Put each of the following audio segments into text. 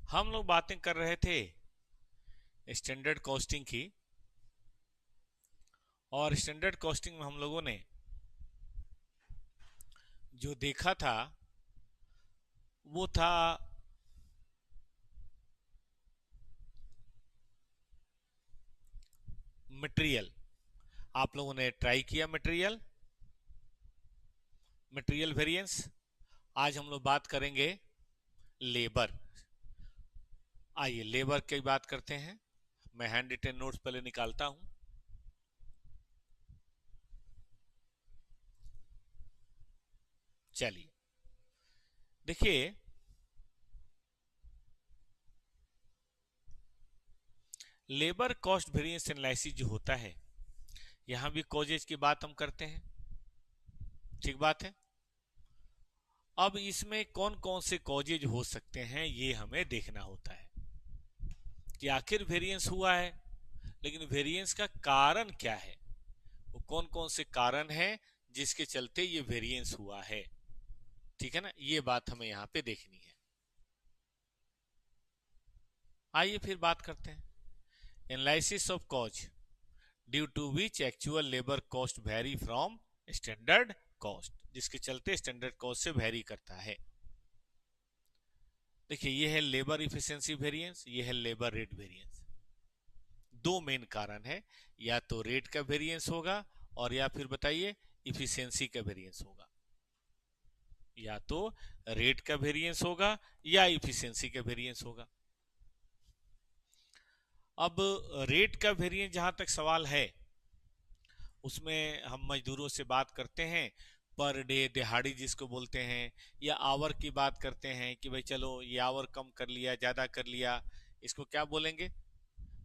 हम लोग बातें कर रहे थे स्टैंडर्ड कॉस्टिंग की। और स्टैंडर्ड कॉस्टिंग में हम लोगों ने जो देखा था वो था मटेरियल। आप लोगों ने ट्राई किया मटेरियल मटेरियल वेरिएंस। आज हम लोग बात करेंगे लेबर। आइए लेबर की बात करते हैं। मैं हैंड रिटेन नोट्स पहले निकालता हूं। चलिए देखिए, लेबर कॉस्ट वेरिएंस एनालिसिस जो होता है, यहां भी कॉजेज की बात हम करते हैं। ठीक बात है। अब इसमें कौन कौन से कॉजेज हो सकते हैं ये हमें देखना होता है कि आखिर वेरिएंस हुआ है, लेकिन वेरिएंस का कारण क्या है, वो कौन कौन से कारण हैं जिसके चलते ये वेरिएंस हुआ है। ठीक है ना, ये बात हमें यहां पे देखनी है। आइए फिर बात करते हैं analysis of cause due to which actual labour cost vary from standard cost, जिसके चलते स्टैंडर्ड कॉस्ट से वेरी करता है। देखिए, ये है लेबर इफिशिएंसी वेरिएंस, ये है लेबर रेट वेरिएंस। दो मेन कारण है, या तो रेट का वेरिएंस होगा और या फिर बताइए इफिशिएंसी का वेरिएंस होगा। या तो रेट का वेरिएंस होगा या इफिशिएंसी का वेरिएंस होगा। अब रेट का वेरिएंस जहां तक सवाल है, उसमें हम मजदूरों से बात करते हैं पर डे दिहाड़ी जिसको बोलते हैं, या आवर की बात करते हैं कि भाई चलो ये आवर कम कर लिया ज्यादा कर लिया, इसको क्या बोलेंगे,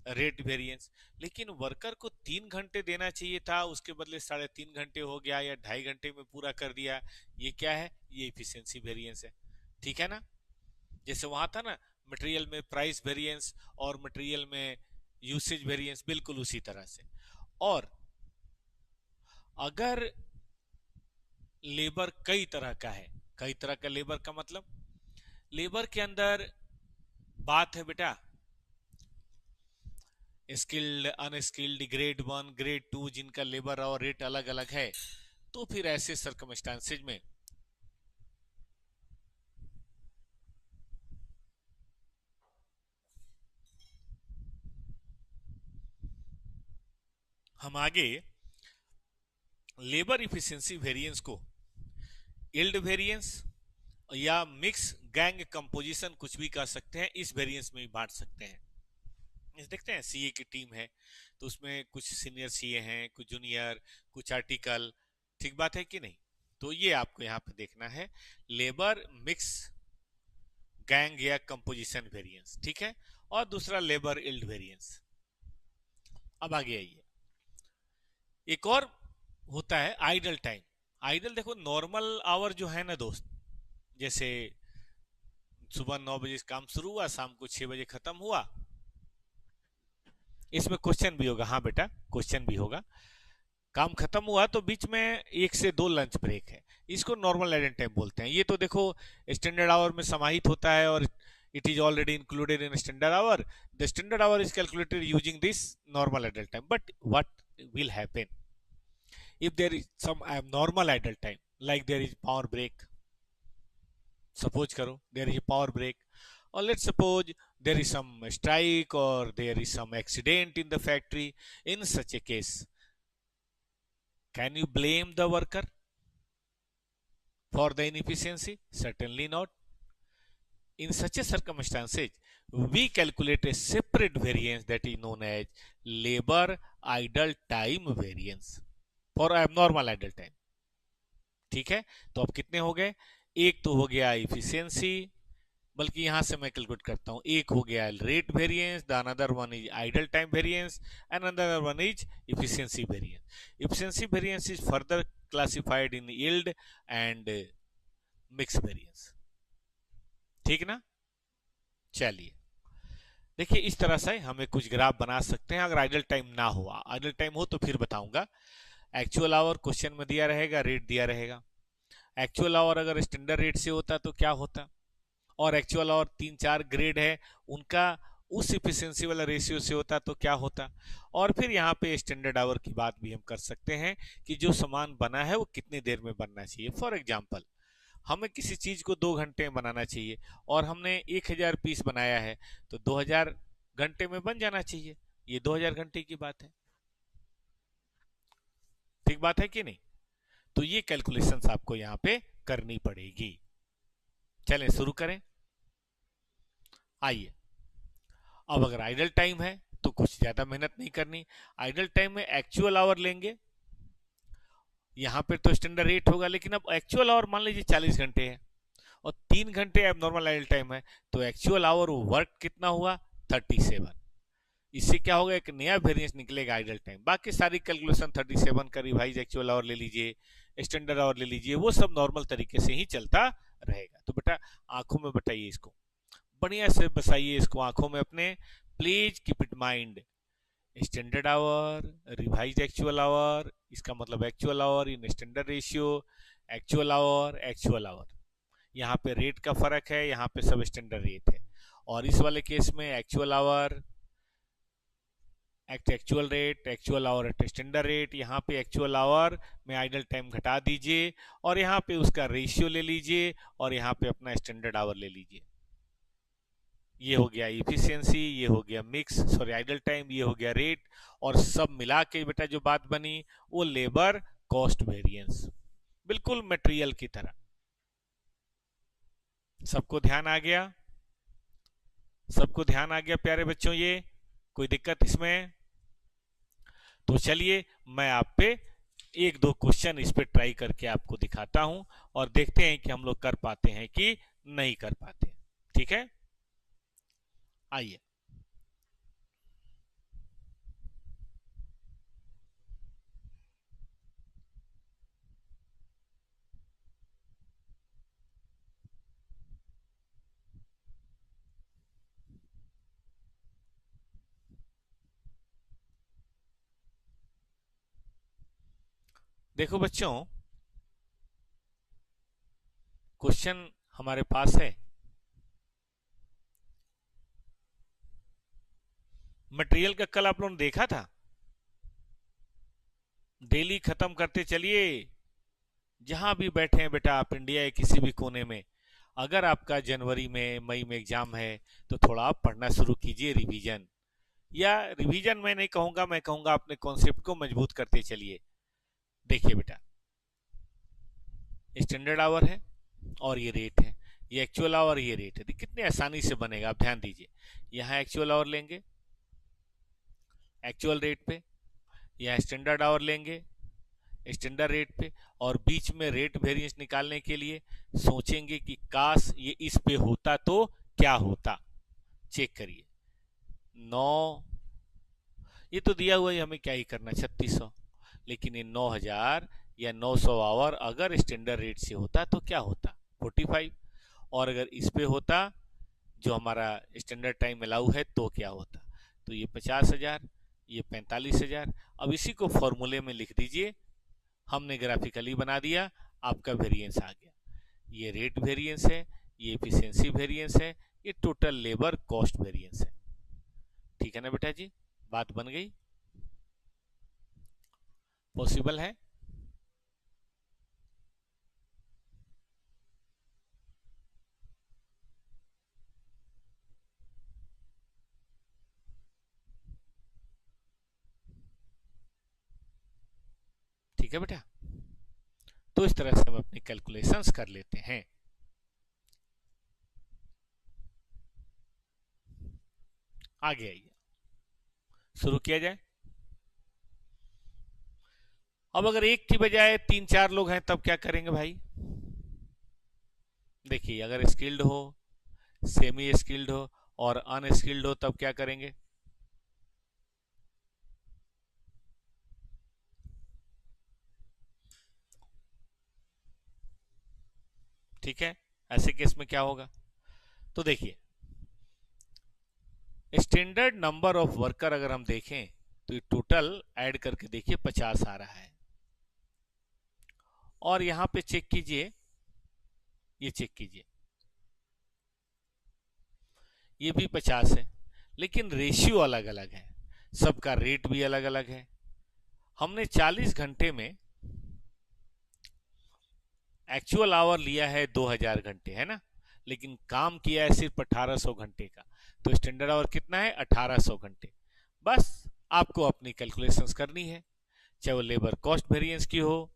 रेट वेरिएंस। लेकिन वर्कर को 3 घंटे देना चाहिए था, उसके बदले 3.5 घंटे हो गया या 2.5 घंटे में पूरा कर दिया, ये क्या है, ये इफिशियंसी वेरिएंस है। ठीक है ना। जैसे वहां था ना मटेरियल में प्राइस वेरिएंस और मटेरियल में यूसेज वेरिएंस, बिल्कुल उसी तरह से। और अगर लेबर कई तरह का है, कई तरह का लेबर का मतलब, लेबर के अंदर बात है बेटा स्किल्ड अनस्किल्ड, ग्रेड 1 ग्रेड 2, जिनका लेबर और रेट अलग अलग है, तो फिर ऐसे सर्कमस्टांसेज में हम आगे लेबर इफिशिएंसी वेरिएंस को यील्ड वेरिएंस या मिक्स गैंग कंपोजिशन कुछ भी कह सकते हैं, इस वेरिएंस में भी बांट सकते हैं। इस देखते हैं सीए की टीम है तो उसमें कुछ सीनियर सीए हैं, कुछ जूनियर, कुछ आर्टिकल। ठीक बात है कि नहीं। तो ये आपको यहाँ पे देखना है लेबर मिक्स गैंग या कंपोजिशन वेरिएंस। ठीक है। और दूसरा लेबर यील्ड वेरिएंस। अब आगे आइए, एक और होता है आइडल टाइम। आइडल देखो, नॉर्मल आवर जो है ना दोस्त, जैसे सुबह 9 बजे काम शुरू हुआ, शाम को 6 बजे खत्म हुआ। इसमें क्वेश्चन भी होगा, हाँ बेटा क्वेश्चन भी होगा। काम खत्म हुआ तो बीच में 1 से 2 लंच ब्रेक है, इसको नॉर्मल आइडल टाइम बोलते हैं। ये तो देखो स्टैंडर्ड आवर में समाहित होता है और it is already included in standard our. The standard our is calculated using this normal idle time, but what will happen if there is some abnormal idle time, like there is power break, suppose karo there is a power break, or let's suppose there is some strike or there is some accident in the factory. In such a case, can you blame the worker for the inefficiency? Certainly not. In such a circumstances, we calculate a separate variance that is known as labor idle time variance for abnormal idle time. ठीक है। तो अब कितने हो गए, एक तो हो गया इफिशियंसी, बल्कि यहां से मैं कैलकुलेट करता हूं, एक हो गया rate variance, the another one is idle time variance, and another one is efficiency variance. Efficiency variance is further classified in yield and mix variance. ठीक ना। चलिए देखिए, इस तरह से हमें कुछ ग्राफ बना सकते हैं। अगर आइडल टाइम ना हो, आइडल टाइम हो तो फिर बताऊंगा। एक्चुअल आवर क्वेश्चन में दिया रहेगा, रेट दिया रहेगा। एक्चुअल आवर अगर स्टैंडर्ड रेट से होता तो क्या होता, और एक्चुअल और 3-4 ग्रेड है उनका उस इफिशियंसी वाला रेशियो से होता तो क्या होता। और फिर यहाँ पे स्टैंडर्ड आवर की बात भी हम कर सकते हैं कि जो सामान बना है वो कितनी देर में बनना चाहिए। फॉर एग्जाम्पल, हमें किसी चीज को 2 घंटे में बनाना चाहिए और हमने 1000 पीस बनाया है, तो 2000 घंटे में बन जाना चाहिए। ये 2000 घंटे की बात है। ठीक बात है कि नहीं? तो ये कैलकुलेशंस आपको यहाँ पे करनी पड़ेगी। चलें शुरू करें। आइए, अब अगर आइडल टाइम है तो कुछ ज्यादा मेहनत नहीं करनी। आइडल टाइम में एक्चुअल आवर लेंगे, यहाँ पे तो स्टैंडर्ड रेट होगा, लेकिन अब एक्चुअल आवर मान लीजिए 40 घंटे है और 3 घंटे अब नॉर्मल आइडल टाइम है, तो एक्चुअल आवर वर्क कितना हुआ? 37। इससे क्या होगा? एक नया वेरिएंस निकलेगा आइडल टाइम। बाकी सारी कैलकुलेशन 37 का रिवाइज एक्चुअल आवर ले लीजिए, स्टैंडर्ड आवर ले लीजिए, वो सब नॉर्मल तरीके से ही चलता रहेगा। तो बेटा आंखों में बताइए इसको, बढ़िया से बसाइए इसको आंखों में अपने। Please keep it mind, standard our, revise actual our, इसका मतलब actual our in standard ratio, actual hour, actual our. यहाँ पे रेट का फर्क है, यहाँ पे सब स्टैंडर्ड रेट है। और इस वाले केस में actual hour actual rate, actual hour at standard rate. यहाँ पे एक्चुअल आवर में आइडल टाइम घटा दीजिए और यहाँ पे उसका रेशियो ले लीजिए और यहाँ पे अपना स्टैंडर्ड आवर ले लीजिए। ये हो गया इफिशियंसी, ये हो गया मिक्स सॉरी आइडल टाइम, ये हो गया रेट, और सब मिला के बेटा जो बात बनी वो लेबर कॉस्ट वेरिएंस, बिल्कुल मटेरियल की तरह। सबको ध्यान आ गया? सबको ध्यान आ गया प्यारे बच्चों? ये कोई दिक्कत इसमें? तो चलिए मैं आप पे 1-2 क्वेश्चन इस पे ट्राई करके आपको दिखाता हूं और देखते हैं कि हम लोग कर पाते हैं कि नहीं कर पाते। ठीक है, आइए। देखो बच्चों, क्वेश्चन हमारे पास है, मटेरियल का कल आप लोगों ने देखा था। डेली खत्म करते चलिए, जहां भी बैठे हैं बेटा आप इंडिया के किसी भी कोने में, अगर आपका जनवरी में मई में एग्जाम है तो थोड़ा आप पढ़ना शुरू कीजिए, रिवीजन। या रिवीजन मैं नहीं कहूंगा, मैं कहूंगा अपने कॉन्सेप्ट को मजबूत करते चलिए। देखिए बेटा, स्टैंडर्ड आवर है और ये रेट है, ये एक्चुअल आवर, ये रेट है, कितने आसानी से बनेगा। आप ध्यान दीजिए, यहाँ एक्चुअल आवर लेंगे एक्चुअल रेट पे, यहाँ स्टैंडर्ड आवर लेंगे स्टैंडर्ड रेट पे, और बीच में रेट वेरिएंस निकालने के लिए सोचेंगे कि काश ये इस पे होता तो क्या होता। चेक करिए, 9, ये तो दिया हुआ है, हमें क्या ही करना, 3600। लेकिन ये 9000 या 900 आवर अगर स्टैंडर्ड रेट से होता तो क्या होता? 45। और अगर इस पे होता जो हमारा स्टैंडर्ड टाइम अलाउ है तो क्या होता? तो ये 50,000, ये 45,000। अब इसी को फॉर्मूले में लिख दीजिए, हमने ग्राफिकली बना दिया, आपका वेरिएंस आ गया। ये रेट वेरिएंस है, ये एफिशिएंसी वेरिएंस है, ये टोटल लेबर कॉस्ट वेरिएंस है। ठीक है ना बेटा जी, बात बन गई? पॉसिबल है? ठीक है बेटा, तो इस तरह से हम अपनी कैलकुलेशंस कर लेते हैं। आगे आइए, शुरू किया जाए। अब अगर एक की बजाय 3-4 लोग हैं तब क्या करेंगे भाई? देखिए, अगर स्किल्ड हो, सेमी स्किल्ड हो और अनस्किल्ड हो तब क्या करेंगे? ठीक है, ऐसे केस में क्या होगा? तो देखिए, स्टैंडर्ड नंबर ऑफ वर्कर अगर हम देखें तो ये टोटल ऐड करके देखिए 50 आ रहा है। और यहां पे चेक कीजिए, ये चेक कीजिए, ये भी 50 है, लेकिन रेशियो अलग अलग है, सबका रेट भी अलग अलग है। हमने 40 घंटे में एक्चुअल आवर लिया है 2000 घंटे, है ना, लेकिन काम किया है सिर्फ 1800 घंटे का, तो स्टैंडर्ड आवर कितना है, 1800 घंटे। बस आपको अपनी कैलकुलेशंस करनी है, चाहे वो लेबर कॉस्ट वेरिएंस की हो,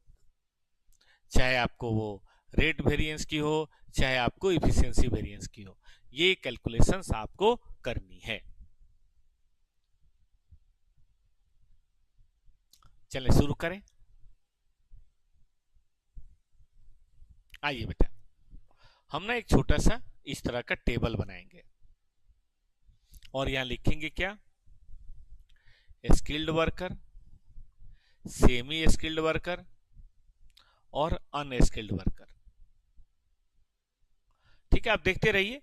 चाहे आपको वो रेट वेरिएंस की हो, चाहे आपको इफिशियंसी वेरिएंस की हो, ये कैलकुलेशंस आपको करनी है। चलें शुरू करें। आइए बेटा, हम ना एक छोटा सा इस तरह का टेबल बनाएंगे और यहां लिखेंगे क्या, skilled worker, semi skilled worker और अनस्किल्ड वर्कर। ठीक है, आप देखते रहिए,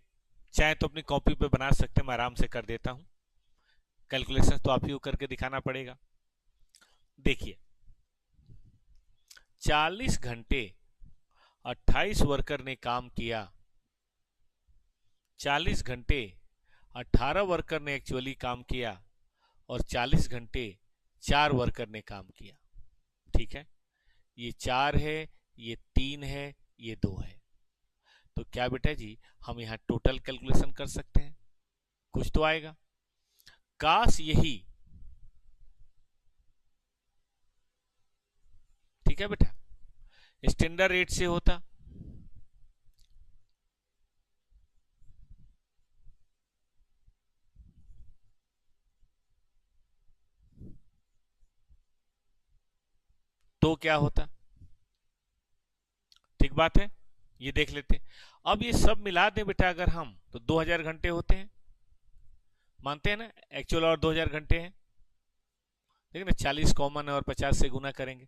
चाहे तो अपनी कॉपी पे बना सकते हैं, मैं आराम से कर देता हूं। कैलकुलेशन तो आप ही को करके दिखाना पड़ेगा। देखिए, 40 घंटे 28 वर्कर ने काम किया, 40 घंटे 18 वर्कर ने एक्चुअली काम किया और 40 घंटे 4 वर्कर ने काम किया। ठीक है, ये 4 है, ये 3 है, ये 2 है। तो क्या बेटा जी, हम यहां टोटल कैलकुलेशन कर सकते हैं, कुछ तो आएगा। काश यही, ठीक है बेटा, स्टैंडर्ड रेट से होता, तो क्या होता। ठीक बात है, ये देख लेते हैं। अब ये सब मिला दें बेटा अगर हम, तो 2000 घंटे होते हैं, मानते हैं ना, एक्चुअल और 2000 घंटे हैं। देखिए ना, 40 कॉमन है और 50 से गुना करेंगे,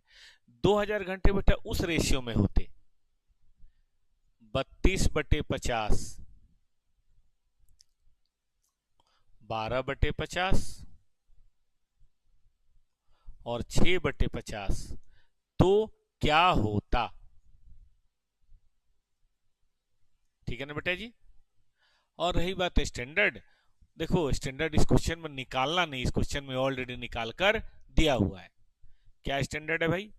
2000 घंटे बेटा उस रेशियो में होते 32/50, 12/50 और 6/50, तो क्या होता। ठीक है ना बेटा जी। और रही बात स्टैंडर्ड, देखो स्टैंडर्ड इस क्वेश्चन में निकालना नहीं, इस क्वेश्चन में ऑलरेडी निकाल कर दिया हुआ है। क्या स्टैंडर्ड है भाई,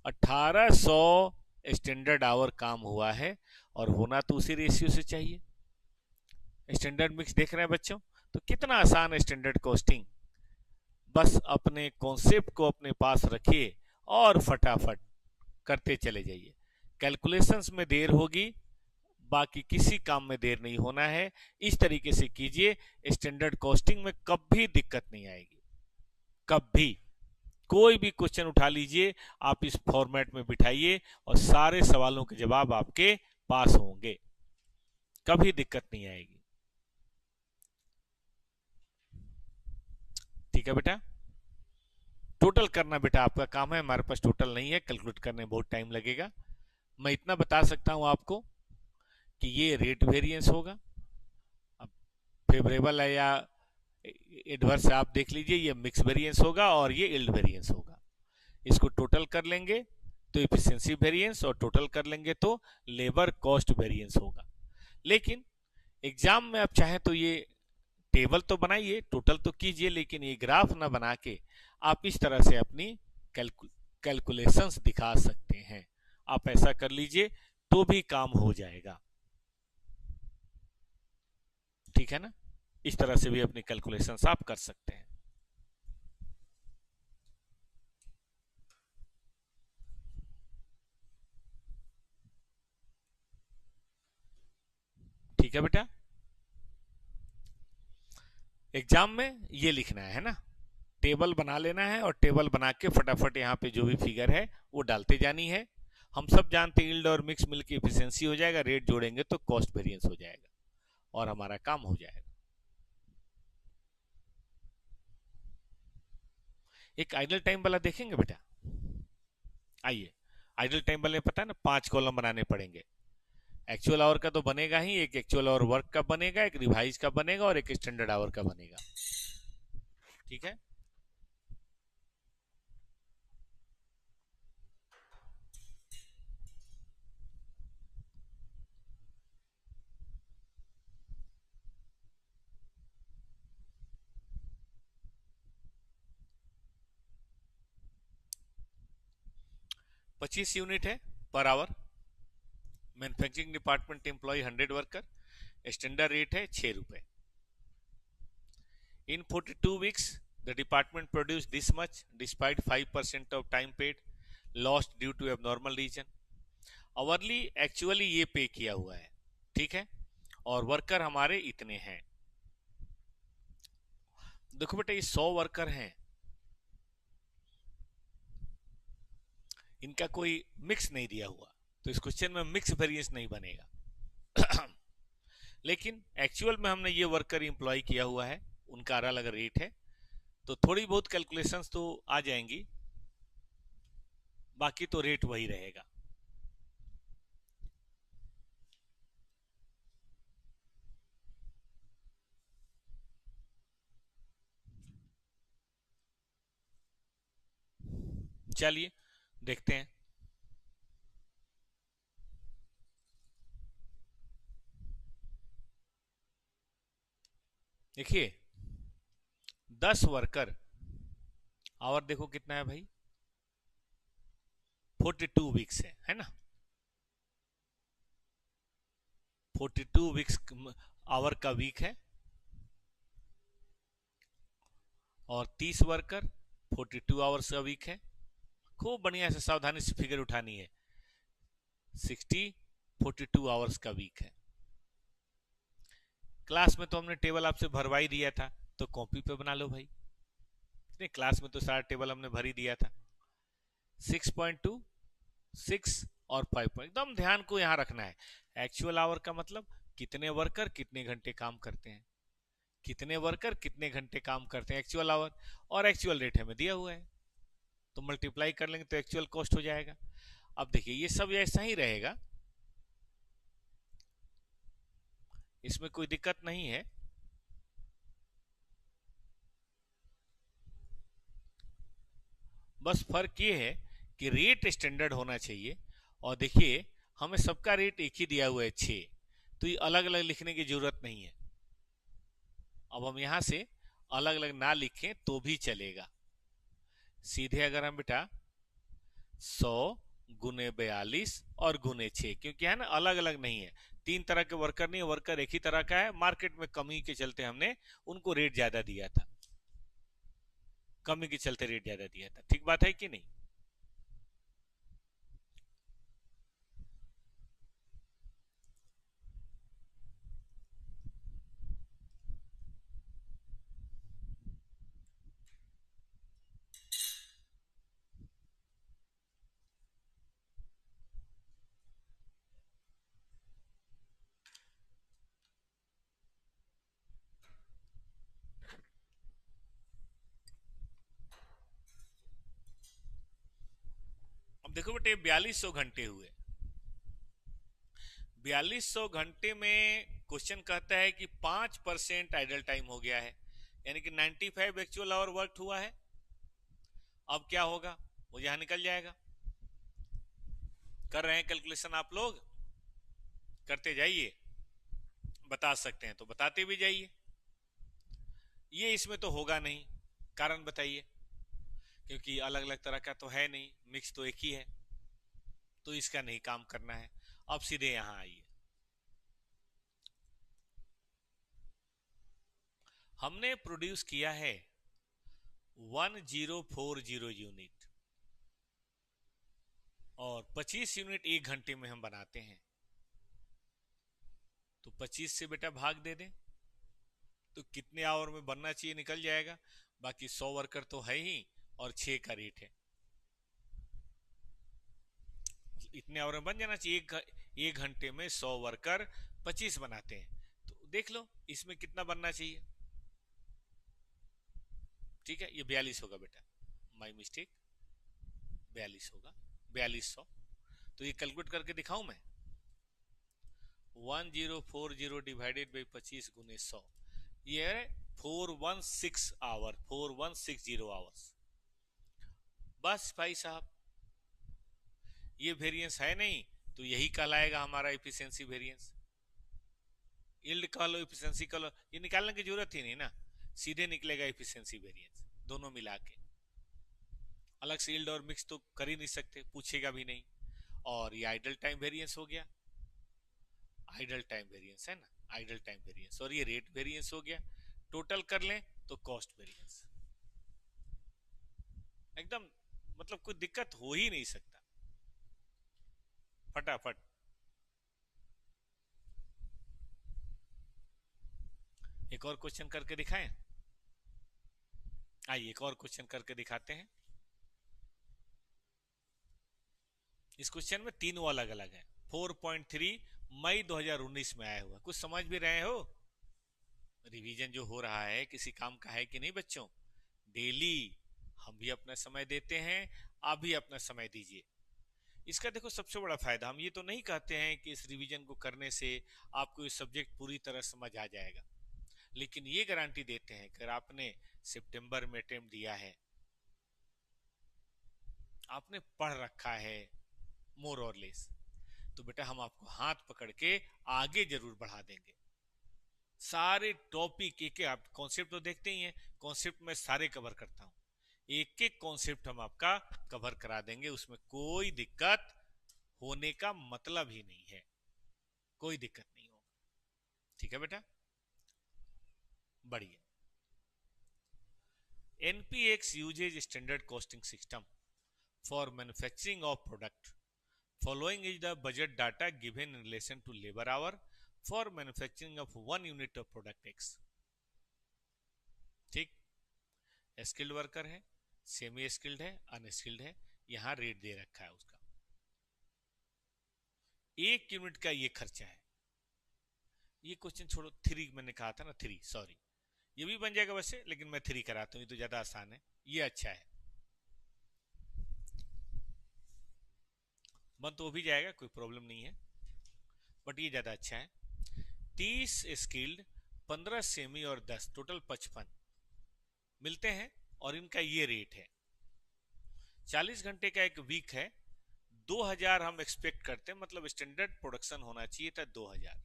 1800 स्टैंडर्ड आवर काम हुआ है और होना तो उसी रेशियो से चाहिए। स्टैंडर्ड मिक्स देख रहे हैं बच्चों, तो कितना आसान स्टैंडर्ड कॉस्टिंग, बस अपने कॉन्सेप्ट को अपने पास रखिए और फटाफट करते चले जाइए। कैलकुलेशंस में देर होगी, बाकी किसी काम में देर नहीं होना है। इस तरीके से कीजिए, स्टैंडर्ड कॉस्टिंग में कभी दिक्कत नहीं आएगी, कभी। कोई भी क्वेश्चन उठा लीजिए, आप इस फॉर्मेट में बिठाइए और सारे सवालों के जवाब आपके पास होंगे, कभी दिक्कत नहीं आएगी। ठीक है बेटा, टोटल करना बेटा आपका काम है, हमारे पास टोटल नहीं है, कैलकुलेट करने में बहुत टाइम लगेगा। मैं इतना बता सकता हूं आपको कि ये रेट वेरिएंस होगा, अब फेवरेबल है या एडवर्स आप देख लीजिए, ये मिक्स वेरिएंस होगा और ये यील्ड वेरिएंस होगा। इसको टोटल कर लेंगे तो इफिशियंसी वेरिएंस, और टोटल कर लेंगे तो लेबर कॉस्ट वेरिएंस होगा। लेकिन एग्जाम में आप चाहें तो ये टेबल तो बनाइए, टोटल तो कीजिए, लेकिन ये ग्राफ ना बना के आप इस तरह से अपनी कैलकुलेशंस दिखा सकते हैं। आप ऐसा कर लीजिए तो भी काम हो जाएगा। ठीक है ना, इस तरह से भी अपनी कैलकुलेशंस आप कर सकते हैं। ठीक है बेटा, एग्जाम में ये लिखना है ना, टेबल बना लेना है और टेबल बना के फटाफट यहाँ पे जो भी फिगर है वो डालते जानी है। हम सब जानते हैं यील्ड और मिक्स मिलके इफिशियंसी हो जाएगा, रेट जोड़ेंगे तो कॉस्ट वेरिएंस हो जाएगा और हमारा काम हो जाएगा। एक आइडल टाइम वाला देखेंगे बेटा, आइए। आइडल टाइम वाले में पता है ना, 5 कॉलम बनाने पड़ेंगे। एक्चुअल आवर का तो बनेगा ही, एक एक्चुअल आवर वर्क का बनेगा, एक रिवाइज का बनेगा और एक स्टैंडर्ड आवर का बनेगा। ठीक है, 25 यूनिट है per hour. Manufacturing department employ 100 worker, standard rate है 6 रुपए। In 42 weeks the department produce this much despite 5% of time paid lost due to abnormal reason. Hourly actually ये पे किया हुआ है, ठीक है, और वर्कर हमारे इतने हैं। देखो बेटा ये 100 वर्कर हैं, इनका कोई मिक्स नहीं दिया हुआ, तो इस क्वेश्चन में मिक्स वेरिएंस नहीं बनेगा। लेकिन एक्चुअल में हमने ये वर्कर इंप्लॉय किया हुआ है, उनका अलग अलग रेट है, तो थोड़ी बहुत कैलकुलेशंस तो आ जाएंगी, बाकी तो रेट वही रहेगा। चलिए देखते हैं। देखिए 10 वर्कर आवर देखो कितना है भाई, 42 वीक्स है ना, 42 वीक्स आवर का वीक है, और 30 वर्कर 42 आवर्स का वीक है। खूब बढ़िया से सावधानी से फिगर उठानी है। 60 42 आवर्स का वीक है। क्लास में तो हमने टेबल आपसे भरवा ही दिया था, तो कॉपी पे बना लो भाई। नहीं, क्लास में तो सारा टेबल हमने भर ही दिया था। 6.2 6 और 5 एकदम ध्यान को यहां रखना है। एक्चुअल आवर का मतलब कितने वर्कर कितने घंटे काम करते हैं, कितने वर्कर कितने घंटे काम करते हैं, एक्चुअल आवर, और एक्चुअल रेट हमें दिया हुआ है, तो मल्टीप्लाई कर लेंगे तो एक्चुअल कॉस्ट हो जाएगा। अब देखिए ये सब ऐसा ही रहेगा, इसमें कोई दिक्कत नहीं है। बस फर्क ये है कि रेट स्टैंडर्ड होना चाहिए, और देखिए हमें सबका रेट एक ही दिया हुआ है 6, तो ये अलग अलग लिखने की जरूरत नहीं है। अब हम यहां से अलग अलग ना लिखें तो भी चलेगा, सीधे अगर हम बेटा 100 गुने 42 और गुने 6, क्योंकि है ना अलग अलग नहीं है, 3 तरह के वर्कर नहीं है, वर्कर एक ही तरह का है। मार्केट में कमी के चलते हमने उनको रेट ज्यादा दिया था, कमी के चलते रेट ज्यादा दिया था। ठीक बात है कि नहीं? अब देखो बेटे 4200 घंटे हुए, 4200 घंटे में क्वेश्चन कहता है कि 5% आइडल टाइम हो गया है, यानी कि 95 एक्चुअल आवर वर्क हुआ है। अब क्या होगा वो यहां निकल जाएगा। कर रहे हैं कैलकुलेशन आप लोग? करते जाइए, बता सकते हैं तो बताते भी जाइए। ये इसमें तो होगा नहीं, कारण बताइए? क्योंकि अलग अलग तरह का तो है नहीं, मिक्स तो एक ही है, तो इसका नहीं काम करना है। अब सीधे यहां आइए, हमने प्रोड्यूस किया है 1040 यूनिट, और 25 यूनिट एक घंटे में हम बनाते हैं, तो 25 से बेटा भाग दे दें तो कितने आवर में बनना चाहिए निकल जाएगा। बाकी 100 वर्कर तो है ही, और 6 का रेट है, इतने आवर में बन जाना चाहिए। एक घंटे में 100 वर्कर 25 बनाते हैं, तो देख लो इसमें कितना बनना चाहिए। ठीक है, ये 42 होगा बेटा, माई मिस्टेक, 42 होगा, 4200। तो ये कैलकुलेट करके दिखाऊं मैं, 1040 डिवाइडेड बाई 25 गुने 100, ये है 416 आवर, 4160 आवर्स। बस भाई साहब, ये वेरिएंस है नहीं तो यही कहलाएगा हमारा एफिशिएंसी वेरिएंस। यील्ड कह लो, एफिशिएंसी कह लो, ये निकालने की जरूरत ही नहीं ना, सीधे निकलेगा एफिशिएंसी वेरिएंस दोनों मिला के। अलग से यील्ड और मिक्स तो कर ही नहीं सकते, पूछेगा भी नहीं। और ये आइडल टाइम वेरिएंस हो गया, आइडल टाइम वेरिएंस है ना, आइडल टाइम वेरिएंस, और ये रेट वेरिएंस हो गया। टोटल कर लें तो कॉस्ट वेरिएंस। एकदम मतलब कोई दिक्कत हो ही नहीं सकता, फटाफट। एक और क्वेश्चन करके दिखाएं। आइए एक और क्वेश्चन करके दिखाते हैं। इस क्वेश्चन में तीनों अलग अलग है। 4.3 मई 2019 में आया हुआ, कुछ समझ भी रहे हो? रिवीजन जो हो रहा है किसी काम का है कि नहीं बच्चों? डेली हम भी अपना समय देते हैं, आप भी अपना समय दीजिए। इसका देखो सबसे बड़ा फायदा, हम ये तो नहीं कहते हैं कि इस रिवीजन को करने से आपको ये सब्जेक्ट पूरी तरह समझ आ जाएगा, लेकिन ये गारंटी देते हैं कि अगर आपने सितंबर में अटेम्प्ट दिया है, आपने पढ़ रखा है मोर और लेस, तो बेटा हम आपको हाथ पकड़ के आगे जरूर बढ़ा देंगे। सारे टॉपिक एक, आप कॉन्सेप्ट तो देखते ही हैं, कॉन्सेप्ट में सारे कवर करता हूं, एक एक कॉन्सेप्ट हम आपका कवर करा देंगे, उसमें कोई दिक्कत होने का मतलब ही नहीं है, कोई दिक्कत नहीं होगा। ठीक है बेटा, बढ़िया। NPX uses standard costing system for manufacturing of product, following is the budget data given in relation to labor hour for manufacturing of 1 unit of product X। ठीक, स्किल्ड वर्कर है, सेमी स्किल्ड है, unskilled है, यहां rate दे रखा है उसका, 1 unit का ये खर्चा है। ये क्वेश्चन छोड़ो, 3 मैंने कहा था ना, 3 सॉरी, ये भी बन जाएगा वैसे, लेकिन मैं 3 कराता हूं, ये तो ज्यादा आसान है, ये अच्छा है, बन तो भी जाएगा, कोई प्रॉब्लम नहीं है, बट ये ज्यादा अच्छा है। 30 स्किल्ड, 15 सेमी और 10 टोटल 55 मिलते हैं, और इनका ये रेट है। 40 घंटे का एक वीक है, 2000 हम एक्सपेक्ट करते हैं, मतलब स्टैंडर्ड प्रोडक्शन होना चाहिए था 2000,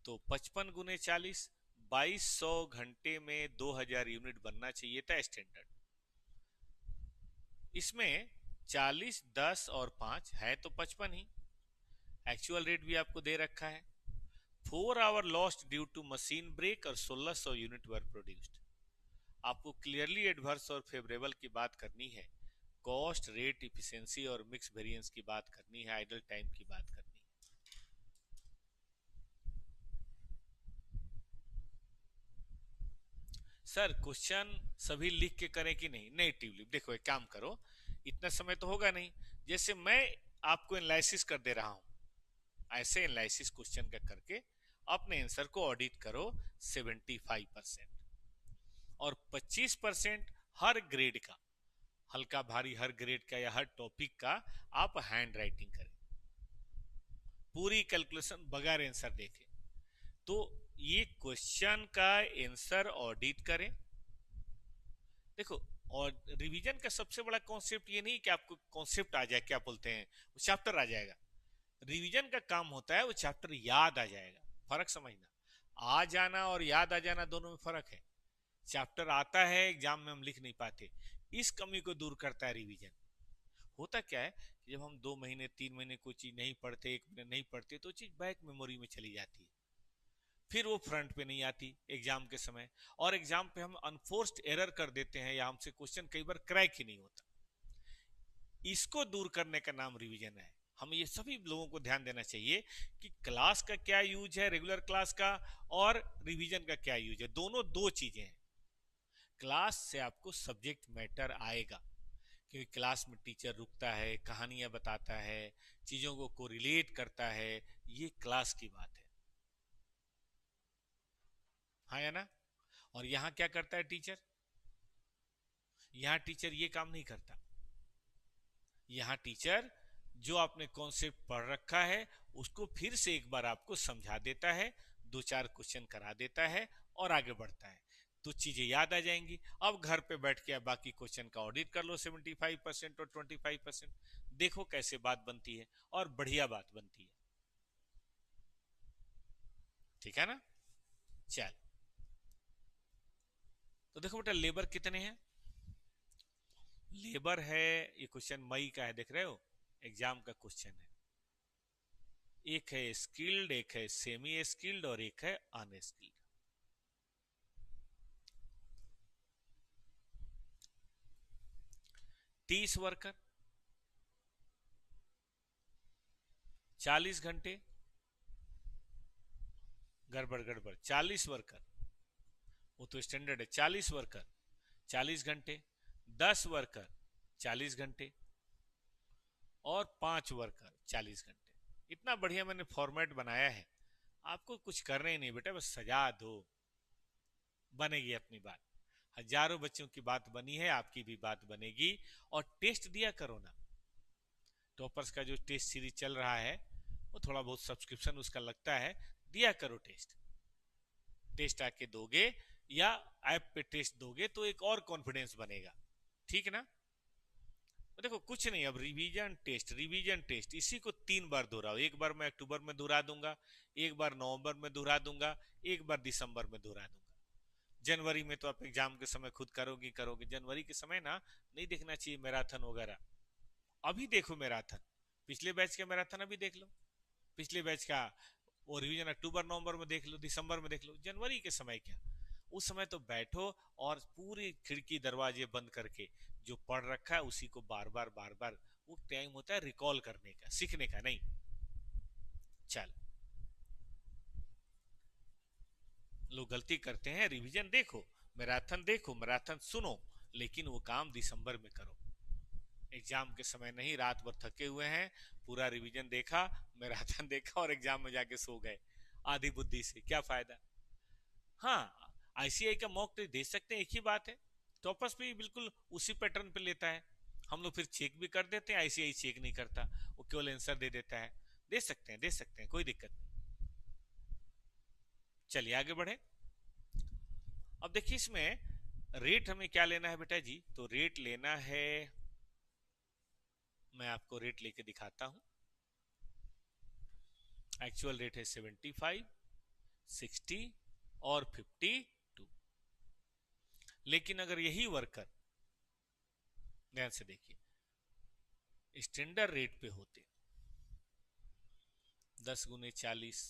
तो 55 गुने 40, 2200 घंटे में 2000 यूनिट बनना चाहिए था स्टैंडर्ड। इसमें 40, 10 और 5 है तो 55 ही। एक्चुअल रेट भी आपको दे रखा है। 4 hour lost due to machine break और 1600 यूनिट वर प्रोड्यूस्ड। आपको क्लियरली एडवर्स और फेवरेबल की बात करनी है, कॉस्ट, रेट, इफिशिएंसी और मिक्स वेरिएंस की बात करनी है, आइडल टाइम की बात करनी है। सर क्वेश्चन सभी लिख के करें कि नहीं? नेटिवली देखो, एक काम करो, इतना समय तो होगा नहीं, जैसे मैं आपको एनालिसिस कर दे रहा हूं, ऐसे एनालिसिस क्वेश्चन का करके अपने आंसर को ऑडिट करो 75%, और 25% हर ग्रेड का, हल्का भारी हर ग्रेड का या हर टॉपिक का आप हैंड राइटिंग करें, पूरी कैलकुलेशन बगैर आंसर देखे। तो ये क्वेश्चन का आंसर ऑडिट करें। देखो, और रिवीजन का सबसे बड़ा कॉन्सेप्ट ये नहीं कि आपको कॉन्सेप्ट आ जाए, क्या बोलते हैं, वो चैप्टर आ जाएगा। रिवीजन का काम होता है वो चैप्टर याद आ जाएगा, फर्क समझना, आ जाना और याद आ जाना दोनों में फर्क है। चैप्टर आता है, एग्जाम में हम लिख नहीं पाते, इस कमी को दूर करता है रिवीजन। होता क्या है कि जब हम 2 महीने 3 महीने कोई चीज नहीं पढ़ते, 1 महीने नहीं पढ़ते, तो चीज बैक मेमोरी में चली जाती है, फिर वो फ्रंट पे नहीं आती एग्जाम के समय, और एग्जाम पे हम अनफोर्स्ड एरर कर देते हैं, या हमसे क्वेश्चन कई बार क्रैक ही नहीं होता। इसको दूर करने का नाम रिवीजन है। हम ये सभी लोगों को ध्यान देना चाहिए कि क्लास का क्या यूज है, रेगुलर क्लास का, और रिवीजन का क्या यूज है, दोनों दो चीजें हैं। क्लास से आपको सब्जेक्ट मैटर आएगा, क्योंकि क्लास में टीचर रुकता है, कहानियां बताता है, चीजों को कोरिलेट करता है, ये क्लास की बात है, हाँ या ना? और यहां क्या करता है टीचर? यहां टीचर ये काम नहीं करता। यहां टीचर जो आपने कॉन्सेप्ट पढ़ रखा है उसको फिर से एक बार आपको समझा देता है, 2-4 क्वेश्चन करा देता है, और आगे बढ़ता है, तो चीजें याद आ जाएंगी। अब घर पे बैठ के बाकी क्वेश्चन का ऑडिट कर लो, 75% और 25%, देखो कैसे बात बनती है, और बढ़िया बात बनती है। ठीक है ना? चल, तो देखो बेटा, लेबर कितने हैं? लेबर है, ये क्वेश्चन मई का है, देख रहे हो, एग्जाम का क्वेश्चन है। एक है स्किल्ड, एक है सेमी स्किल्ड और एक है अनस्किल्ड। 30 वर्कर, 40 घंटे, गड़बड़ गड़बड़, 40 वर्कर, वो तो स्टैंडर्ड है, 40 वर्कर 40 घंटे, 10 वर्कर 40 घंटे और 5 वर्कर 40 घंटे। इतना बढ़िया मैंने फॉर्मेट बनाया है, आपको कुछ करना ही नहीं बेटा, बस सजा दो, बनेगी अपनी बात। हजारों बच्चों की बात बनी है, आपकी भी बात बनेगी। और टेस्ट दिया करो ना, टॉपर्स का जो टेस्ट सीरीज चल रहा है वो थोड़ा बहुत सब्सक्रिप्शन उसका लगता है, दिया करो टेस्ट। टेस्ट आके दोगे या ऐप पे टेस्ट दोगे तो एक और कॉन्फिडेंस बनेगा, ठीक है ना। तो देखो कुछ नहीं, अब रिवीजन टेस्ट, रिवीजन टेस्ट, इसी को 3 बार दोहराओ। एक बार मैं अक्टूबर में दोहरा दूंगा, एक बार नवंबर में दोहरा दूंगा, एक बार दिसंबर में दोहरा दूंगा। जनवरी में तो आप एग्जाम के समय खुद करोगे करोगे, जनवरी के समय ना नहीं देखना चाहिए मैराथन वगैरह। अभी देखो मैराथन, पिछले बैच का मैराथन अभी देख लो, पिछले बैच का वो रिवीजन अक्टूबर नवंबर में देख लो, दिसंबर में देख लो, जनवरी के समय क्या। उस समय तो बैठो और पूरी खिड़की दरवाजे बंद करके जो पढ़ रखा है उसी को बार बार बार बार, वो टाइम होता है रिकॉल करने का, सीखने का नहीं। चल, लोग गलती करते हैं, रिवीजन देखो, मैराथन देखो, मैराथन सुनो, लेकिन वो काम दिसंबर में करो। एग्जाम के समय नहीं, रात भर थके हुए हैं, पूरा रिवीजन देखा, मैराथन देखा और एग्जाम में जाके सो गए आधी बुद्धि से, क्या फायदा। हाँ, आईसीआई का मॉक टेस्ट दे सकते हैं, एक ही बात है। टॉपर्स भी बिल्कुल उसी पैटर्न पे लेता है, हम लोग फिर चेक भी कर देते हैं, आईसीआई चेक नहीं करता, वो केवल आंसर दे देता है। दे सकते हैं, दे सकते हैं, कोई दिक्कत नहीं। चलिए आगे बढ़े। अब देखिए इसमें रेट हमें क्या लेना है बेटा जी, तो रेट लेना है, मैं आपको रेट लेके दिखाता हूं। एक्चुअल रेट है 75, 60 और 52। लेकिन अगर यही वर्कर, ध्यान से देखिए, स्टैंडर्ड रेट पे होते, 10 गुने 40,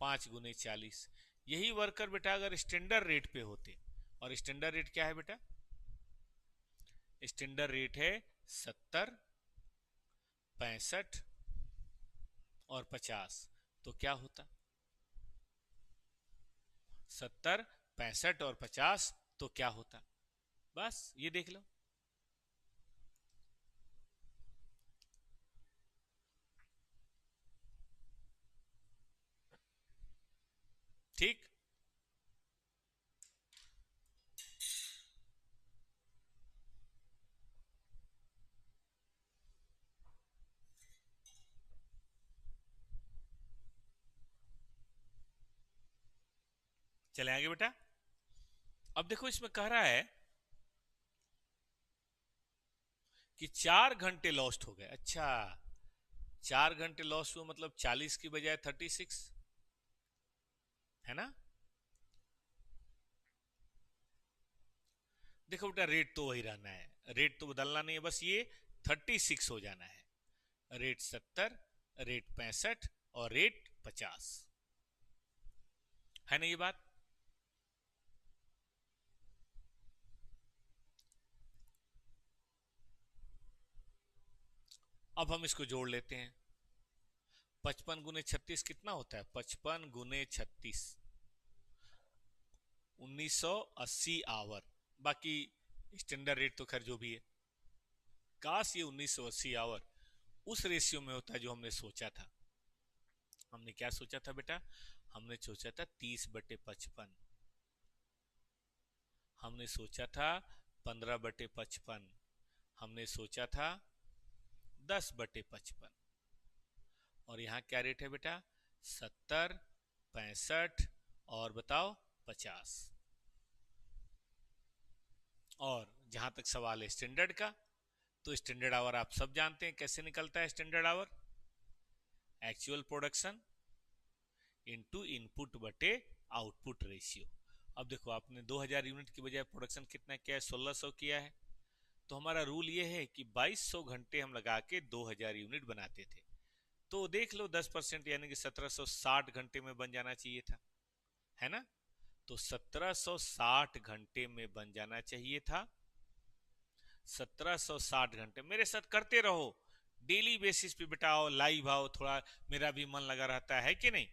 5 गुने 40, यही वर्कर बेटा अगर स्टैंडर्ड रेट पे होते, और स्टैंडर्ड रेट क्या है बेटा, स्टैंडर्ड रेट है 70, 65 और 50, तो क्या होता, 70, 65 और 50, तो क्या होता, बस ये देख लो। ठीक, चले आगे बेटा। अब देखो इसमें कह रहा है कि 4 घंटे लॉस्ट हो गए। अच्छा, 4 घंटे लॉस्ट हुए मतलब 40 की बजाय 36, है ना। देखो बेटा रेट तो वही रहना है, रेट तो बदलना नहीं है, बस ये 36 हो जाना है। रेट 70, रेट 65 और रेट 50, है ना ये बात। अब हम इसको जोड़ लेते हैं, 55 गुने 36 कितना होता है, 55 गुने 36, 1980 आवर। बाकी स्टैंडर्ड रेट तो खैर जो भी है, काश ये 1980 आवर उस रेशियो में होता है जो हमने सोचा था। हमने क्या सोचा था बेटा, हमने सोचा था 30/55, हमने सोचा था 15/55, हमने सोचा था 10/55, और यहाँ क्या रेट है बेटा, 70, 65 और बताओ 50। और जहां तक सवाल है स्टैंडर्ड का, तो स्टैंडर्ड आवर आप सब जानते हैं कैसे निकलता है। Standard our actual production into input बटे आउटपुट रेशियो। अब देखो आपने 2000 यूनिट की बजाय प्रोडक्शन कितना किया है, 1600 किया है, तो हमारा रूल ये है कि 2200 घंटे हम लगा के 2000 यूनिट बनाते थे। तो देख लो 10% यानी कि 1760 घंटे में बन जाना चाहिए था, है ना। तो 1760 घंटे में बन जाना चाहिए था। 1760 घंटे मेरे साथ करते रहो, डेली बेसिस पे बिठाओ, लाइव आओ, थोड़ा मेरा भी मन लगा रहता है कि नहीं।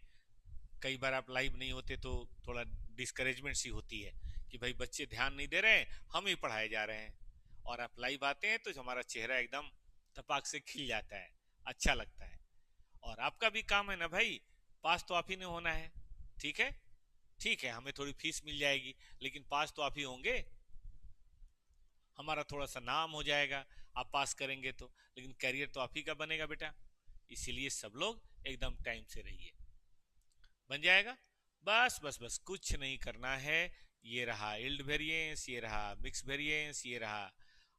कई बार आप लाइव नहीं होते तो थोड़ा डिस्करेजमेंट सी होती है कि भाई बच्चे ध्यान नहीं दे रहे हैं, हम ही पढ़ाए जा रहे हैं। और आप लाइव आते हैं तो हमारा चेहरा एकदम तपाक से खिल जाता है, अच्छा लगता है। और आपका भी काम है ना भाई, पास तो आप ही ने होना है। ठीक है, ठीक है, हमें थोड़ी फीस मिल जाएगी, लेकिन पास तो आप ही होंगे। हमारा थोड़ा सा नाम हो जाएगा आप पास करेंगे तो, लेकिन करियर तो आप ही का बनेगा बेटा। इसीलिए सब लोग एकदम टाइम से रहिए, बन जाएगा। बस बस बस कुछ नहीं करना है। ये रहा इल्ड वेरिएंस, ये रहा मिक्स वेरिएंस, ये रहा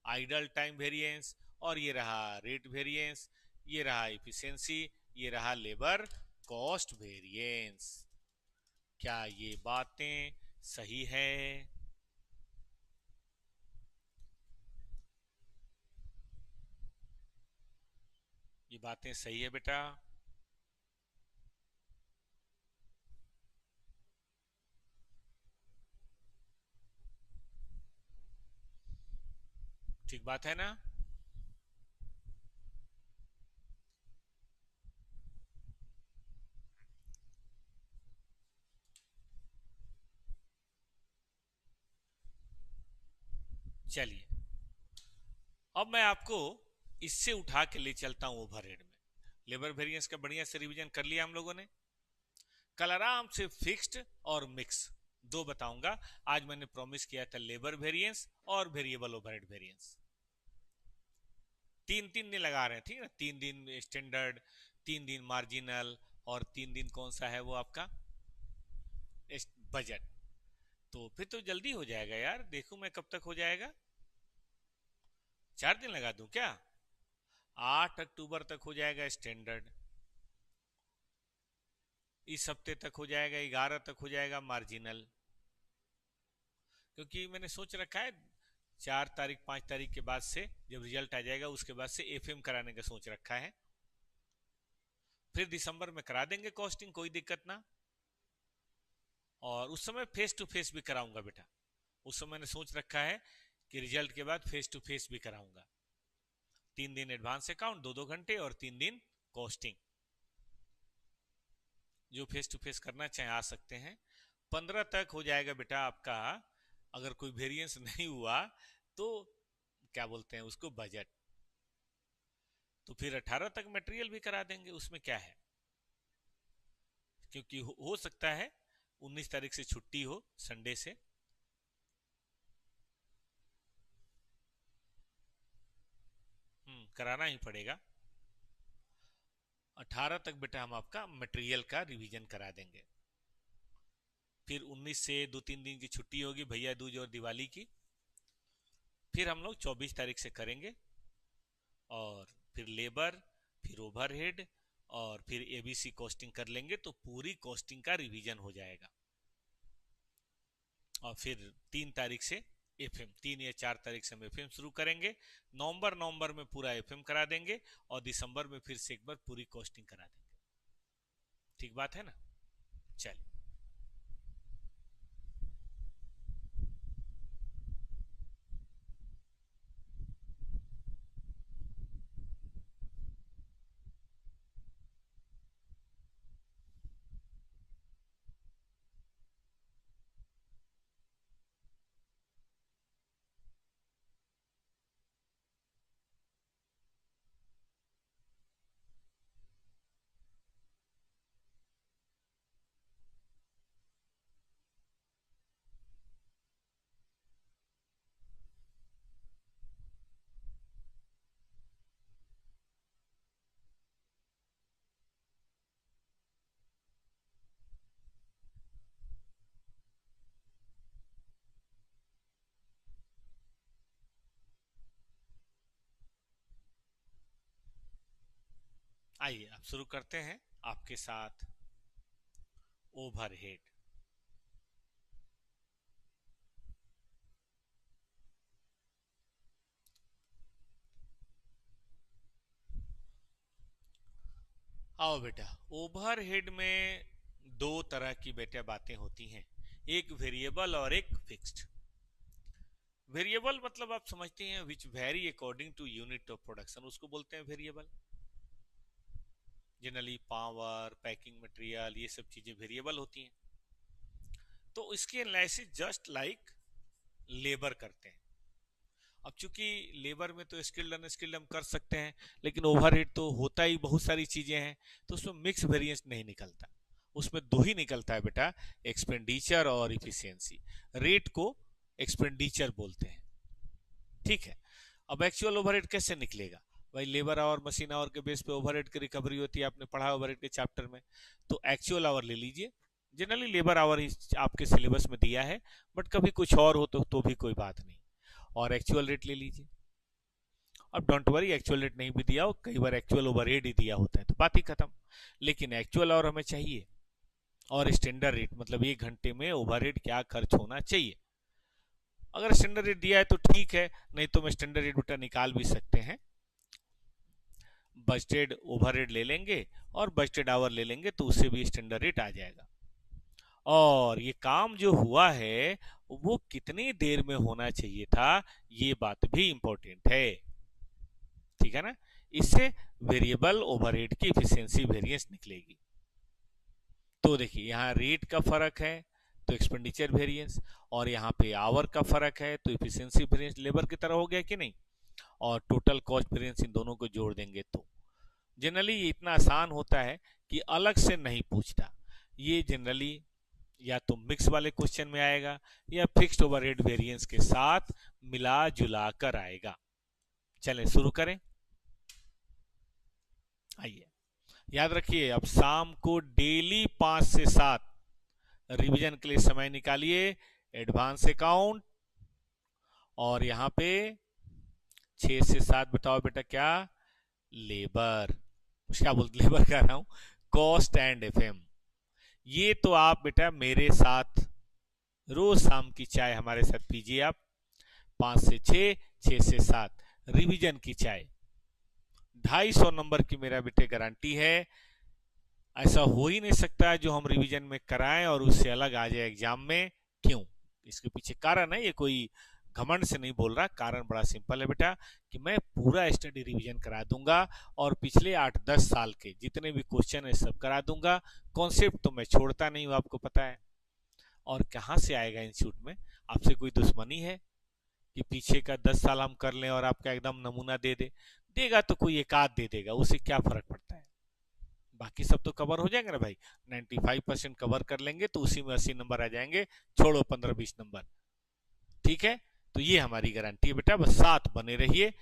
आइडल टाइम वेरिएंस, और ये रहा रेट वेरिएंस, ये रहा इफिशिएंसी, ये रहा लेबर कॉस्ट वेरिएंस। क्या ये बातें सही है? ये बातें सही है बेटा? ठीक बात है ना? चलिए, अब मैं आपको इससे उठा के ले चलता हूं ओवरहेड में। लेबर वेरिएंस का बढ़िया से रिवीजन कर लिया हम लोगों ने। कल आराम से फिक्स्ड और मिक्स दो बताऊंगा। आज मैंने प्रॉमिस किया था लेबर वेरिएंस और वेरिएबल ओवरहेड वेरिएंस। 3 3 दिन लगा रहे हैं, ठीक है ना। 3 दिन स्टैंडर्ड, 3 दिन मार्जिनल, और 3 दिन कौन सा है वो आपका बजट। तो फिर तो जल्दी हो जाएगा यार, देखूं मैं कब तक हो जाएगा। 4 दिन लगा दूं क्या? 8 अक्टूबर तक हो जाएगा स्टैंडर्ड, इस हफ्ते तक हो जाएगा, 11 तक हो जाएगा मार्जिनल। क्योंकि मैंने सोच रखा है 4 तारीख 5 तारीख के बाद से जब रिजल्ट आ जाएगा उसके बाद से एफएम कराने का सोच रखा है। फिर दिसंबर में करा देंगे कॉस्टिंग, कोई दिक्कत ना। और उस समय फेस टू फेस भी कराऊंगा बेटा। उस समय मैंने सोच रखा है कि रिजल्ट के बाद फेस टू फेस भी कराऊंगा। 3 दिन एडवांस अकाउंट 2 2 घंटे और 3 दिन कॉस्टिंग। जो फेस टू फेस करना चाहे आ सकते हैं। 15 तक हो जाएगा बेटा आपका। अगर कोई वेरिएंस नहीं हुआ तो क्या बोलते हैं उसको, बजट। तो फिर 18 तक मटेरियल भी करा देंगे, उसमें क्या है। क्योंकि हो सकता है 19 तारीख से छुट्टी हो, संडे से। कराना ही पड़ेगा। 18 तक बेटा हम आपका मटेरियल का रिवीजन करा देंगे। फिर 19 से 2 3 दिन की छुट्टी होगी, भैया दूज और दिवाली की। फिर हम लोग 24 तारीख से करेंगे। और फिर लेबर, फिर ओवरहेड, और फिर एबीसी कॉस्टिंग कर लेंगे तो पूरी कॉस्टिंग का रिवीजन हो जाएगा। और फिर 3 तारीख से एफएम, 3 या 4 तारीख से हम एफएम शुरू करेंगे। नवंबर में पूरा एफएम करा देंगे, और दिसंबर में फिर से एक बार पूरी कॉस्टिंग करा देंगे। ठीक बात है ना? चलिए, आइए आप शुरू करते हैं आपके साथ ओवरहेड। आओ बेटा, ओवरहेड में दो तरह की बेटा बातें होती हैं, एक वेरिएबल और एक फिक्स्ड। वेरिएबल मतलब आप समझते हैं which vary according to unit of production, उसको बोलते हैं variable. Generally power, packing material, ये सब चीजें वेरिएबल होती हैं। तो इसके एनालिसिस जस्ट लाइक लेबर करते हैं। अब चूंकि लेबर में तो स्किल्ड अनस्किल्ड हम कर सकते हैं, लेकिन ओवरहेड तो होता ही बहुत सारी चीजें हैं, तो उसमें मिक्स वेरिएंस नहीं निकलता। उसमें दो ही निकलता है बेटा, एक्सपेंडिचर और इफिशियंसी। रेट को एक्सपेंडिचर बोलते हैं, ठीक है। अब एक्चुअल ओवरहेड कैसे निकलेगा भाई? लेबर आवर, मशीन आवर के बेस पे ओवरहेड की रिकवरी होती है, आपने पढ़ा ओवरहेड के चैप्टर में। तो एक्चुअल आवर ले लीजिए, जनरली लेबर आवर ही आपके सिलेबस में दिया है, बट कभी कुछ और हो तो भी कोई बात नहीं। और एक्चुअल रेट ले लीजिए। अब डोंट वरी, एक्चुअल रेट नहीं भी दिया हो, कई बार एक्चुअल ओवरहेड ही दिया होता है, तो बात ही खत्म। लेकिन एक्चुअल आवर हमें चाहिए, और स्टैंडर्ड रेट मतलब एक घंटे में ओवरहेड क्या खर्च होना चाहिए। अगर स्टैंडर्ड रेट दिया है तो ठीक है, नहीं तो मैं स्टैंडर्ड रेट बेटा निकाल भी सकते हैं। बजटेड ओवरहेड ले लेंगे और बजटेड आवर ले लेंगे, तो उससे भी स्टैंडर्ड रेट आ जाएगा। और ये काम जो हुआ है वो कितनी देर में होना चाहिए था, ये बात भी इंपॉर्टेंट है, ठीक है ना। इससे वेरिएबल ओवरहेड की इफिशियंसी वेरिएंस निकलेगी। तो देखिए, यहाँ रेट का फर्क है तो एक्सपेंडिचर वेरिएंस, और यहाँ पे आवर का फर्क है तो इफिशियंसी वेरिएंस लेबर की तरह हो गया कि नहीं। और टोटल कॉस्ट वेरिएंस इन दोनों को जोड़ देंगे तो जनरली ये इतना आसान होता है कि अलग से नहीं पूछता। ये जनरली या तो मिक्स वाले क्वेश्चन में आएगा या फिक्स्ड ओवरहेड वेरिएंस के साथ मिला जुला कर आएगा। चलें शुरू करें। आइए, याद रखिए, अब शाम को डेली 5 से 7 रिवीजन के लिए समय निकालिए। एडवांस अकाउंट, और यहाँ पे 6 से 7 बताओ बेटा क्या? लेबर, क्या बोलते, लेबर कह रहा हूं, कॉस्ट एंड एफएम। ये तो आप बेटा मेरे साथ रोज शाम की चाय हमारे साथ पीजिए आप। 5 से 6, 6 से 7 रिवीजन की चाय, 250 नंबर की मेरा बेटे गारंटी है। ऐसा हो ही नहीं सकता जो हम रिवीजन में कराएं और उससे अलग आ जाए एग्जाम में। क्यों? इसके पीछे कारण है, ये कोई घमंड से नहीं बोल रहा, कारण बड़ा सिंपल है बेटा, कि मैं पूरा स्टडी रिवीजन करा दूंगा और पिछले 8-10 साल के जितने भी क्वेश्चन है सब करा दूंगा। कॉन्सेप्ट तो मैं छोड़ता नहीं हूं, आपको पता है। और कहां से आएगा इंस्टीट्यूट में? आपसे कोई दुश्मनी है कि पीछे का 10 साल हम कर लें और आपका एकदम नमूना दे दे? देगा तो कोई एक आध दे देगा, उससे क्या फर्क पड़ता है। बाकी सब तो कवर हो जाएंगे ना भाई। 95% कवर कर लेंगे तो उसी में 80 नंबर आ जाएंगे, छोड़ो 15-20 नंबर, ठीक है। तो ये हमारी गारंटी है बेटा, बस साथ बने रहिए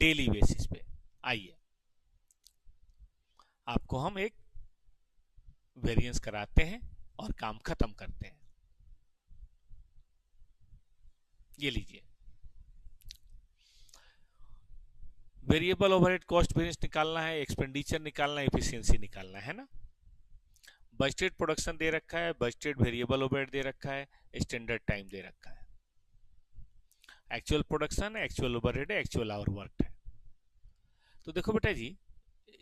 डेली बेसिस पे। आइए, आपको हम एक वेरिएंस कराते हैं और काम खत्म करते हैं। ये लीजिए, वेरिएबल ओवरहेड कॉस्ट वेरिएंस निकालना है, एक्सपेंडिचर निकालना है, एफिशिएंसी निकालना है ना। बजटेड प्रोडक्शन दे रखा है, बजटेड वेरिएबल ओवरहेड दे रखा है, स्टैंडर्ड टाइम दे रखा है, एक्चुअल प्रोडक्शन है, एक्चुअल ओवरहेड है, एक्चुअल आवर वर्क है। तो देखो बेटा जी,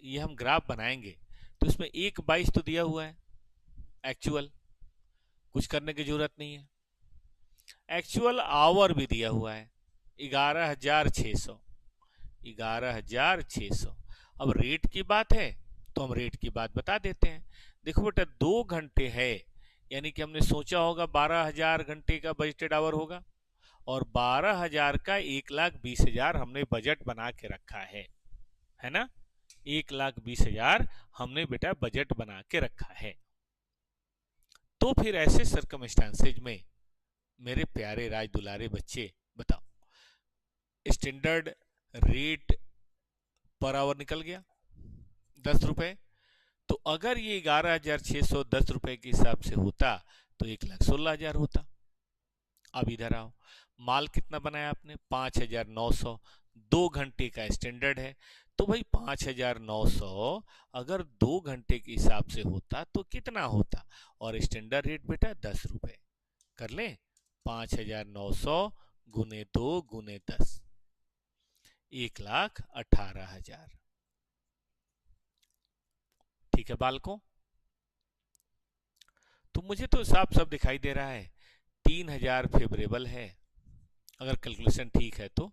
ये हम ग्राफ बनाएंगे तो इसमें 1/22 तो दिया हुआ है एक्चुअल, कुछ करने की जरूरत नहीं है। एक्चुअल आवर भी दिया हुआ है 11,600, 11,600। अब रेट की बात है तो हम रेट की बात बता देते हैं। देखो बेटा, 2 घंटे है, यानी कि हमने सोचा होगा 12,000 घंटे का बजटेड आवर होगा, और 12,000 का 1,20,000 हमने बजट बना के रखा है ना। 1,20,000 हमने बेटा बजट बना के रखा है। तो फिर ऐसे सरकमस्टांसेज में मेरे प्यारे राज दुलारे बच्चे, बताओ, स्टैंडर्ड रेट पर आवर निकल गया 10 रुपए। तो अगर ये 11,610 रुपए के हिसाब से होता तो 1,16,000 होता। अब इधर आओ, माल कितना बनाया आपने? 5,900। 2 घंटे का स्टैंडर्ड है, तो भाई 5,900 अगर 2 घंटे के हिसाब से होता तो कितना होता? और स्टैंडर्ड रेट बेटा 10 रुपए। कर ले, 5,900 गुने 2 गुने 10, 1,18,000। ठीक है बालकों, तो मुझे तो साफ साफ दिखाई दे रहा है 3000 फेवरेबल है अगर कैलकुलेशन ठीक है तो,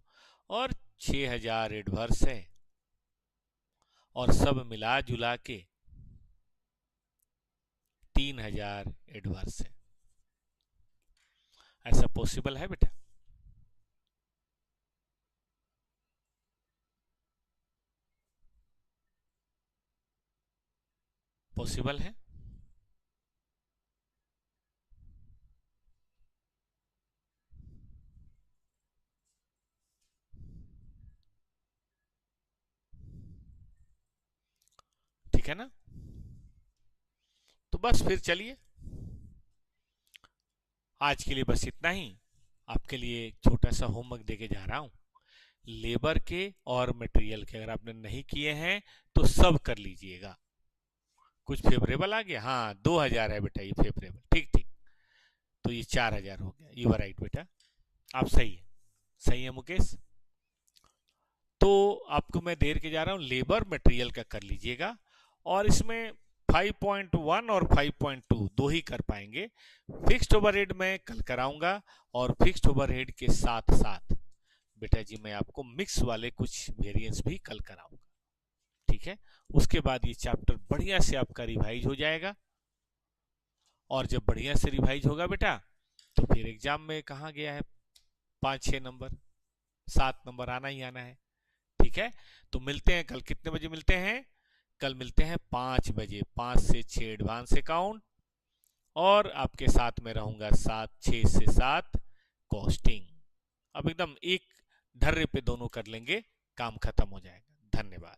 और 6000 एडवर्स है, और सब मिला जुला के 3000 एडवर्स है। ऐसा पॉसिबल है बेटा? पॉसिबल है? ठीक है ना? तो बस फिर चलिए, आज के लिए बस इतना ही। आपके लिए एक छोटा सा होमवर्क देके जा रहा हूँ, लेबर के और मटेरियल के अगर आपने नहीं किए हैं तो सब कर लीजिएगा। कुछ फेवरेबल आ गया? हाँ 2000 है बेटा ये फेवरेबल, ठीक ठीक। तो ये 4000 हो गया, यू आर राइट बेटा, आप सही है। सही है मुकेश? तो आपको मैं देर के जा रहा हूँ, लेबर मटेरियल का कर लीजिएगा, और इसमें 5.1 और 5.2 दो ही कर पाएंगे। फिक्स्ड ओवरहेड मैं कल कराऊंगा, और फिक्स्ड ओवरहेड के साथ साथ बेटा जी मैं आपको मिक्स वाले कुछ वेरिएंस भी कल कराऊंगा, ठीक है? उसके बाद ये चैप्टर बढ़िया से आपका रिवाइज हो जाएगा, और जब बढ़िया से रिवाइज होगा बेटा तो फिर एग्जाम में कहाँ गया है 5-6 नंबर, 7 नंबर आना ही आना है, ठीक है? तो मिलते हैं कल, कितने बजे मिलते हैं? कल मिलते हैं 5 बजे, 5 से 6 एडवांस अकाउंट, और आपके साथ में रहूंगा 6 से 7 कॉस्टिंग। अब एकदम एक ढर्रे पे दोनों कर लेंगे, काम खत्म हो जाएगा। धन्यवाद।